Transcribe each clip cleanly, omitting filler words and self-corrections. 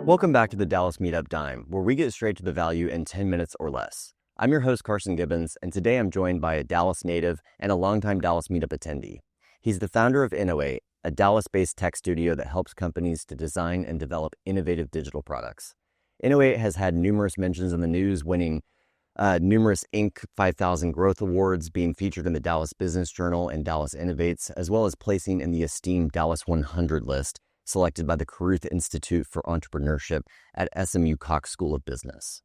Welcome back to the Dallas Meetup Dime, where we get straight to the value in 10 minutes or less. I'm your host, Carson Gibbons, and today I'm joined by a Dallas native and a longtime Dallas Meetup attendee. He's the founder of ENO8, a Dallas-based tech studio that helps companies to design and develop innovative digital products. ENO8 has had numerous mentions in the news, winning numerous Inc. 5000 Growth Awards, being featured in the Dallas Business Journal and Dallas Innovates, as well as placing in the esteemed Dallas 100 list, selected by the Caruth Institute for Entrepreneurship at SMU Cox School of Business.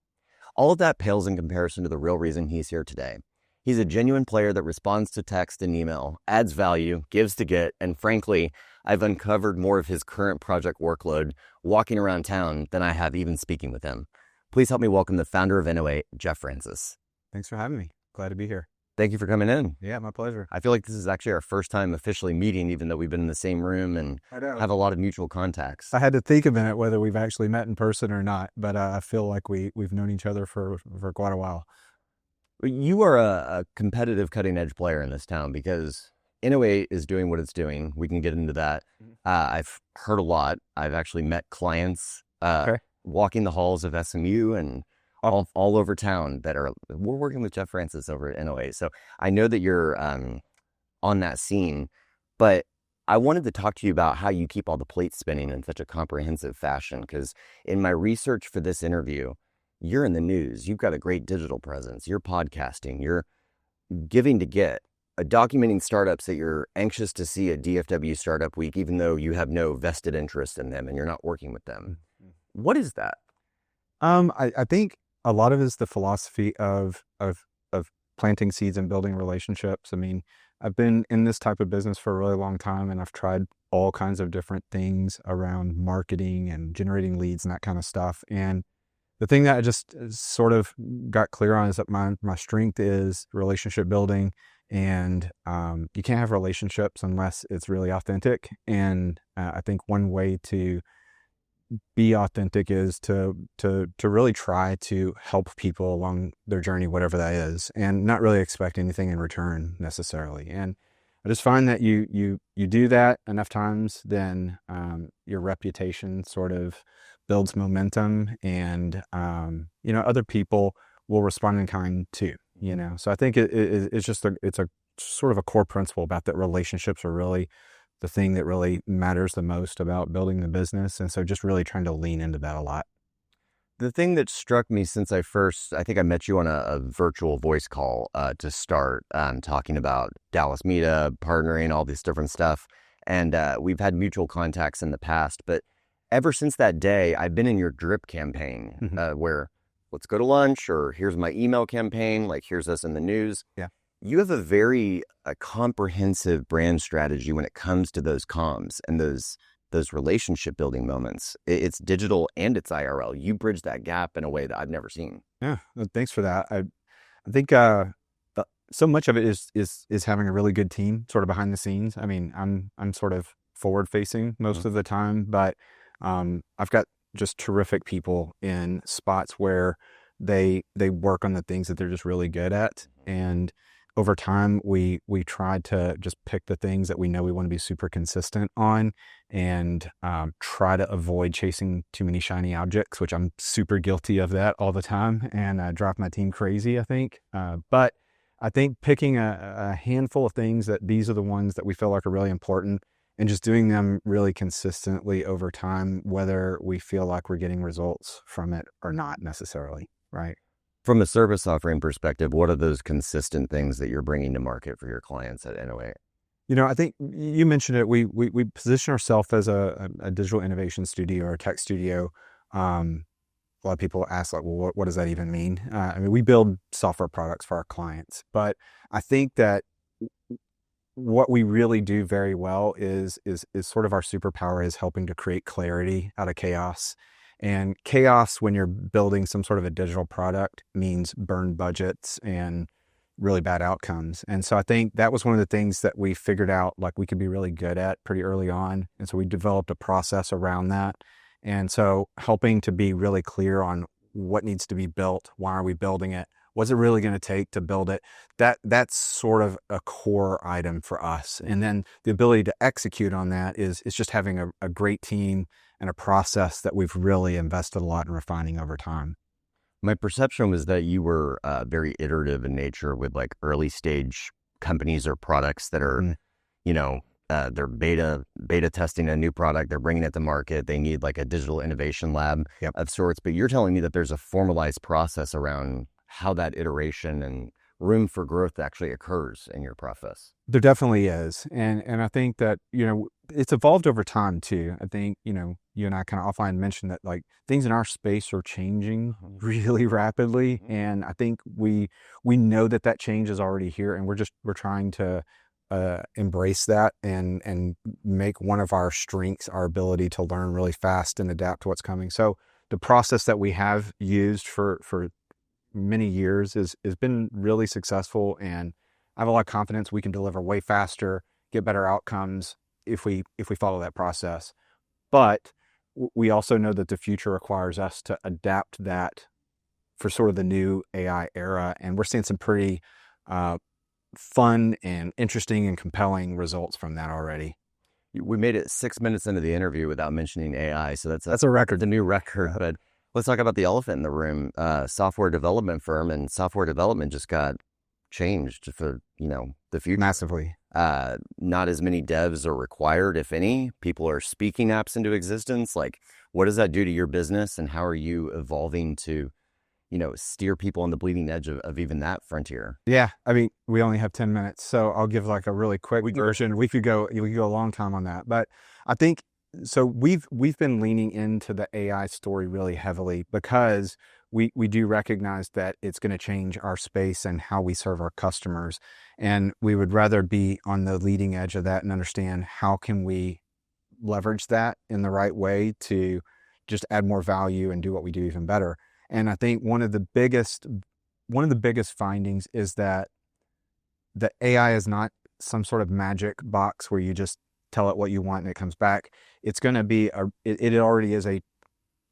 All of that pales in comparison to the real reason he's here today. He's a genuine player that responds to text and email, adds value, gives to get, and frankly, I've uncovered more of his current project workload walking around town than I have even speaking with him. Please help me welcome the founder of ENO8, Jeff Francis. Thanks for having me. Glad to be here. Thank you for coming in. Yeah, my pleasure. I feel like this is actually our first time officially meeting, even though we've been in the same room and have a lot of mutual contacts. I had to think a minute whether we've actually met in person or not, but I feel like we've known each other for quite a while. You are a competitive cutting-edge player in this town because ENO8 is doing what it's doing. We can get into that. I've heard a lot. I've actually met clients walking the halls of SMU and all over town we're working with Jeff Francis over at ENO8. So I know that you're on that scene, but I wanted to talk to you about how you keep all the plates spinning in such a comprehensive fashion, because in my research for this interview, you're in the news. You've got a great digital presence. You're podcasting. You're giving to get, documenting startups that you're anxious to see at DFW Startup Week, even though you have no vested interest in them and you're not working with them. What is that? I think a lot of it is the philosophy of planting seeds and building relationships. I mean, I've been in this type of business for a really long time, and I've tried all kinds of different things around marketing and generating leads and that kind of stuff. And the thing that I just sort of got clear on is that my strength is relationship building, and you can't have relationships unless it's really authentic. And I think one way to be authentic is to really try to help people along their journey, whatever that is, and not really expect anything in return necessarily. And I just find that you do that enough times, then your reputation sort of builds momentum, and other people will respond in kind too. So I think it's a sort of a core principle about that relationships are really the thing that really matters the most about building the business. And so just really trying to lean into that a lot. The thing that struck me since I think I met you on a virtual voice call to start talking about Dallas Meetup, partnering, all this different stuff. And we've had mutual contacts in the past, but ever since that day, I've been in your drip campaign where let's go to lunch, or here's my email campaign, like here's us in the news. Yeah. You have a very comprehensive brand strategy when it comes to those comms and those relationship building moments. It's digital and it's IRL. You bridge that gap in a way that I've never seen. Yeah, thanks for that. I think so much of it is having a really good team sort of behind the scenes. I mean, I'm sort of forward facing most of the time, but I've got just terrific people in spots where they work on the things that they're just really good at. And over time, we tried to just pick the things that we know we want to be super consistent on, and try to avoid chasing too many shiny objects, which I'm super guilty of that all the time, and drive my team crazy, I think. But I think picking a handful of things that these are the ones that we feel like are really important, and just doing them really consistently over time, whether we feel like we're getting results from it or not necessarily, right? From a service offering perspective, what are those consistent things that you're bringing to market for your clients at ENO8? I think you mentioned it. We position ourselves as a digital innovation studio or a tech studio. A lot of people ask, like, well, what does that even mean? I mean, we build software products for our clients, but I think that what we really do very well is sort of our superpower is helping to create clarity out of chaos. And chaos, when you're building some sort of a digital product, means burned budgets and really bad outcomes. And so I think that was one of the things that we figured out like we could be really good at pretty early on. And so we developed a process around that. And so helping to be really clear on what needs to be built, why are we building it, What's it really going to take to build it? That's sort of a core item for us. And then the ability to execute on that is just having a great team and a process that we've really invested a lot in refining over time. My perception was that you were very iterative in nature with like early stage companies or products that are, you know, they're beta testing a new product. They're bringing it to market. They need like a digital innovation lab of sorts. But you're telling me that there's a formalized process around how that iteration and room for growth actually occurs in your process. There definitely is. And I think that, it's evolved over time too. I think, you and I kind of offline mentioned that like things in our space are changing really rapidly. And I think we know that change is already here, and we're trying to embrace that and make one of our strengths our ability to learn really fast and adapt to what's coming. So the process that we have used for many years has been really successful, and I have a lot of confidence we can deliver way faster, get better outcomes if we follow that process. But we also know that the future requires us to adapt that for sort of the new AI era, and we're seeing some pretty fun and interesting and compelling results from that already. We made it 6 minutes into the interview without mentioning AI, so that's a record, the new record. But let's talk about the elephant in the room. Software development firm, and software development just got changed for the future massively. Not as many devs are required, if any. People are speaking apps into existence. Like, what does that do to your business, and how are you evolving to steer people on the bleeding edge of even that frontier? Yeah. I mean, we only have 10 minutes, so I'll give like a really quick version. We could go a long time on that, but I think, so we've been leaning into the AI story really heavily because we do recognize that it's going to change our space and how we serve our customers. And we would rather be on the leading edge of that and understand how can we leverage that in the right way to just add more value and do what we do even better. And I think one of the biggest findings is that the AI is not some sort of magic box where you just tell it what you want and it comes back. It's going to be it already is a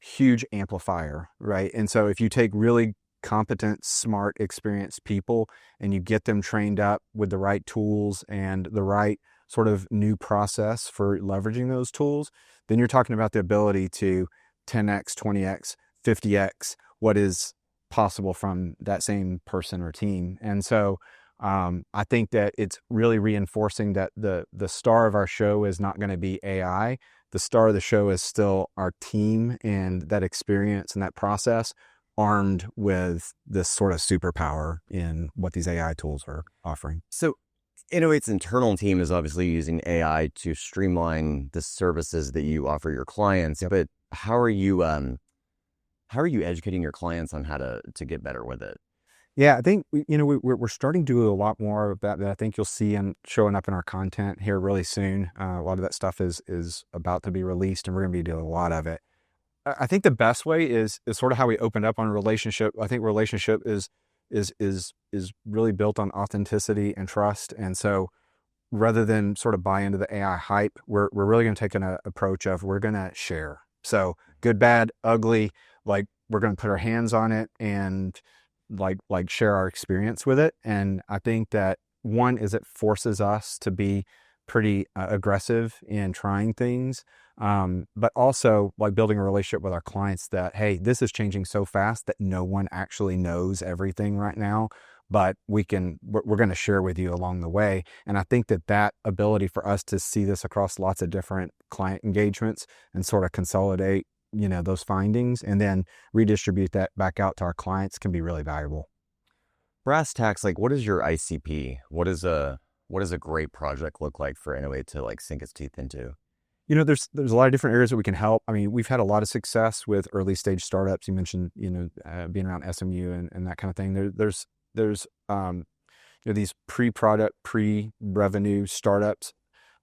huge amplifier, right? And so if you take really competent, smart, experienced people and you get them trained up with the right tools and the right sort of new process for leveraging those tools, then you're talking about the ability to 10x, 20x, 50x what is possible from that same person or team. And so I think that it's really reinforcing that the star of our show is not going to be AI. The star of the show is still our team and that experience and that process, armed with this sort of superpower in what these AI tools are offering. So ENO8's internal team is obviously using AI to streamline the services that you offer your clients, but how are you educating your clients on how to get better with it? Yeah, I think we're starting to do a lot more of that I think you'll see showing up in our content here really soon. A lot of that stuff is about to be released, and we're going to be doing a lot of it. I think the best way is sort of how we opened up on relationship. I think relationship is really built on authenticity and trust, and so rather than sort of buy into the AI hype, we're really going to take an approach of we're going to share. So good, bad, ugly, like we're going to put our hands on it and like share our experience with it. And I think that one is it forces us to be pretty aggressive in trying things, but also like building a relationship with our clients that, hey, this is changing so fast that no one actually knows everything right now, but we're going to share with you along the way. And I think that ability for us to see this across lots of different client engagements and sort of consolidate those findings and then redistribute that back out to our clients can be really valuable. Brass tacks, like what is your ICP? What does a great project look like for ENO8 to like sink its teeth into? There's a lot of different areas that we can help. I mean, we've had a lot of success with early stage startups. You mentioned, being around SMU and that kind of thing. There's these pre-product, pre-revenue startups.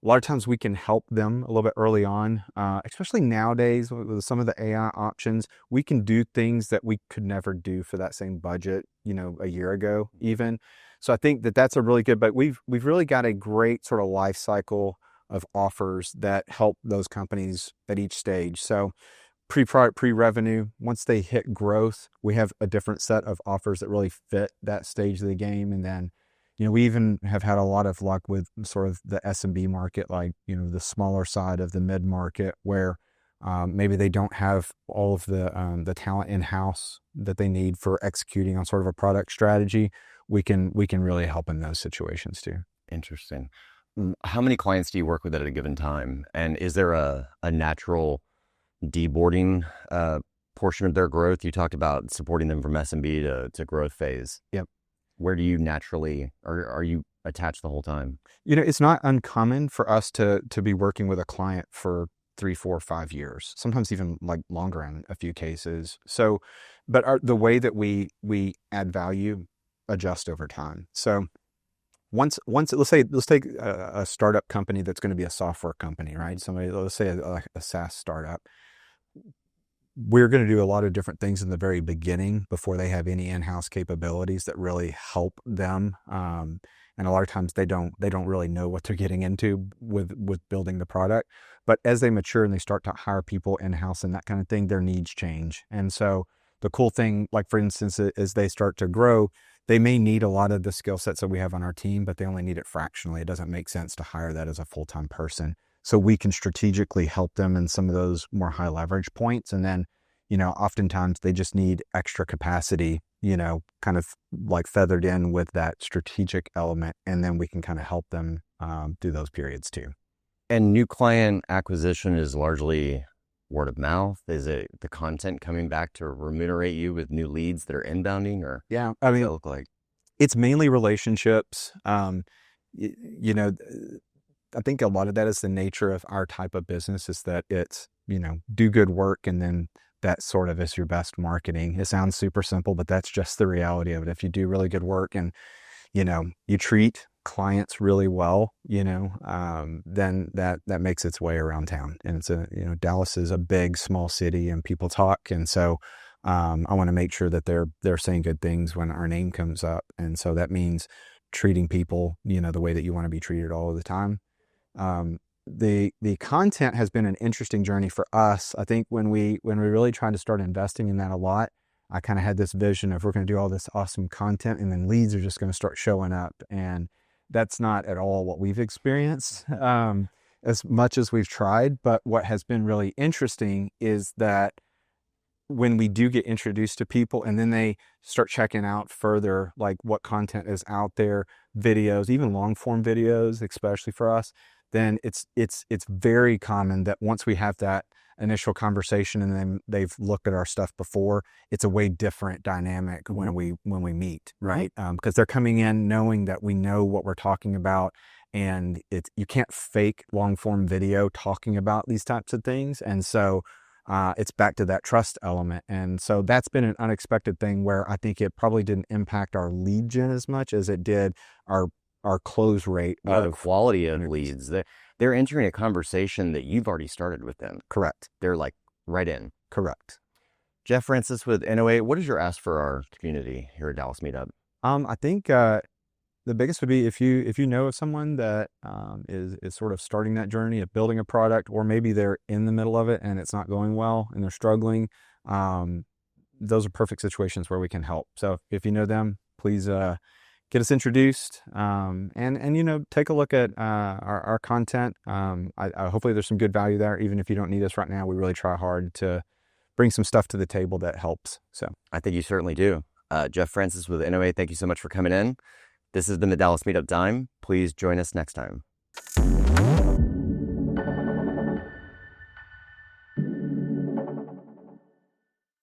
A lot of times we can help them a little bit early on, especially nowadays with some of the AI options. We can do things that we could never do for that same budget, a year ago even. So I think that's a really good, but we've really got a great sort of life cycle of offers that help those companies at each stage. So pre-product, pre-revenue. Once they hit growth, we have a different set of offers that really fit that stage of the game. And then, we even have had a lot of luck with sort of the SMB market, like, the smaller side of the mid-market, where maybe they don't have all of the talent in-house that they need for executing on sort of a product strategy. We can really help in those situations too. Interesting. How many clients do you work with at a given time? And is there a natural deboarding portion of their growth? You talked about supporting them from SMB to growth phase. Yep. Where do you naturally, or are you attached the whole time? It's not uncommon for us to be working with a client for 3, 4, 5 years, sometimes even like longer in a few cases. So, but the way that we add value adjust over time. So once let's take a startup company that's going to be a software company, right? Let's say a SaaS startup. We're going to do a lot of different things in the very beginning before they have any in-house capabilities that really help them. And a lot of times they don't really know what they're getting into with building the product. But as they mature and they start to hire people in-house and that kind of thing, their needs change. And so the cool thing, like for instance, as they start to grow, they may need a lot of the skill sets that we have on our team, but they only need it fractionally. It doesn't make sense to hire that as a full-time person. So we can strategically help them in some of those more high leverage points. And then, oftentimes they just need extra capacity, kind of like feathered in with that strategic element. And then we can kind of help them through those periods too. And new client acquisition is largely word of mouth? Is it the content coming back to remunerate you with new leads that are inbounding, or yeah, what does it look like? It's mainly relationships. I think a lot of that is the nature of our type of business, is that it's, do good work and then that sort of is your best marketing. It sounds super simple, but that's just the reality of it. If you do really good work and, you treat clients really well, then that makes its way around town. And it's Dallas is a big, small city and people talk. And so I want to make sure that they're saying good things when our name comes up. And so that means treating people, the way that you want to be treated all of the time. The content has been an interesting journey for us. I think when we really tried to start investing in that a lot, I kind of had this vision of, we're going to do all this awesome content and then leads are just going to start showing up. And that's not at all what we've experienced, as much as we've tried. But what has been really interesting is that when we do get introduced to people and then they start checking out further, like what content is out there, videos, even long form videos, especially for us, then it's very common that once we have that initial conversation and then they've looked at our stuff before, it's a way different dynamic when we meet, right? Because they're coming in knowing that we know what we're talking about, and you can't fake long form video talking about these types of things. And so it's back to that trust element. And so that's been an unexpected thing where I think it probably didn't impact our lead gen as much as it did our close rate. The quality of leads. They're entering a conversation that you've already started with them. Correct. They're like right in. Correct. Jeff Francis with ENO8. What is your ask for our community here at Dallas Meetup? I think the biggest would be if you know of someone that is sort of starting that journey of building a product, or maybe they're in the middle of it and it's not going well and they're struggling. Those are perfect situations where we can help. So if you know them, please get us introduced, and take a look at our content. Hopefully there's some good value there. Even if you don't need us right now, we really try hard to bring some stuff to the table that helps. So I think you certainly do. Jeff Francis with ENO8, thank you so much for coming in. This has been the Dallas Meetup Dime. Please join us next time.